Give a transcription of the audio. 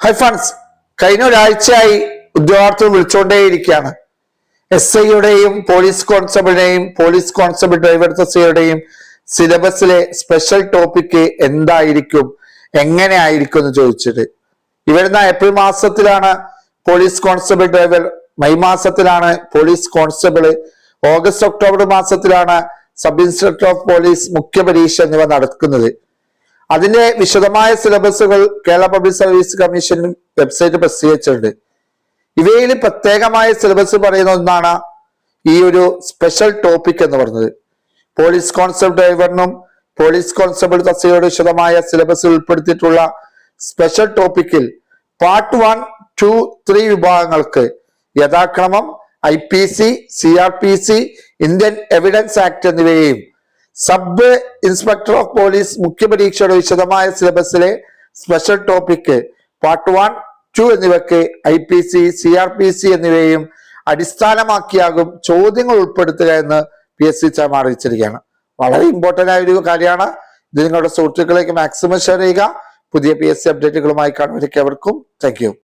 Hi friends, കഴിഞ്ഞ ഒരാഴ്ചയായി ഉദ്യോഗാർത്ഥികൾ വിളിച്ചുകൊണ്ടേയിരിക്കുകയാണ്. SI-യുടെയും പോലീസ് കോൺസ്റ്റബിളിന്റെയും പോലീസ് കോൺസ്റ്റബിൾ ഡ്രൈവർ SI-യുടെയും സിലബസിലെ സ്പെഷ്യൽ ടോപ്പിക് എന്തായിരിക്കും, എങ്ങനെ ആയിരിക്കും എന്ന് ചോദിച്ചിട്ട്. ഇവരുന്ന ഏപ്രിൽ മാസത്തിലാണ് പോലീസ് കോൺസ്റ്റബിൾ ഡ്രൈവർ, മെയ് മാസത്തിലാണ് പോലീസ് കോൺസ്റ്റബിൾ, ഓഗസ്റ്റ് ഒക്ടോബർ മാസത്തിലാണ് സബ് ഇൻസ്പെക്ടർ ഓഫ് പോലീസ് മുഖ്യ പരീക്ഷ എന്നിവ നടക്കുന്നത്. അതിന്റെ വിശദമായ സിലബസുകൾ Kerala public service commission website പ്രസിദ്ധീകരിച്ചിട്ടുണ്ട്. ഇവയിൽ പ്രത്യേകമായ സിലബസ് പറയുന്ന ഒന്നാണ് ഈ ഒരു സ്പെഷ്യൽ ടോപ്പിക് എന്ന് പറയുന്നത്. പോലീസ് കോൺസ്റ്റബിൾ ഡ്രൈവറിനും പോലീസ് കോൺസ്റ്റബിൾ SI-യുടെ വിശദമായ സിലബസിൽ ഉൾപ്പെടുത്തിയിട്ടുള്ള സ്പെഷ്യൽ ടോപ്പിക്കിൽ പാർട്ട് 1, 2, 3 വിഭാഗങ്ങൾക്ക് യഥാക്രമം IPC, CRPC, Indian evidence act എന്നിവയെയും സബ് ഇൻസ്പെക്ടർ ഓഫ് പോലീസ് മുഖ്യ പരീക്ഷയുടെ വിശദമായ സിലബസിലെ സ്പെഷ്യൽ ടോപ്പിക് പാർട്ട് 1, 2 എന്നിവയ്ക്ക് IPC, CRPC എന്നിവയെയും അടിസ്ഥാനമാക്കിയാകും ചോദ്യങ്ങൾ ഉൾപ്പെടുത്തുക എന്ന് PSC ചാം അറിയിച്ചിരിക്കുകയാണ്. വളരെ ഇമ്പോർട്ടന്റ് ആയ ഒരു കാര്യമാണ്. ഇത് നിങ്ങളുടെ സുഹൃത്തുക്കളിലേക്ക് മാക്സിമം ഷെയർ ചെയ്യുക. പുതിയ PSC അപ്ഡേറ്റുകളുമായി കാണുന്നവർക്ക് എവർക്കും താങ്ക് യു.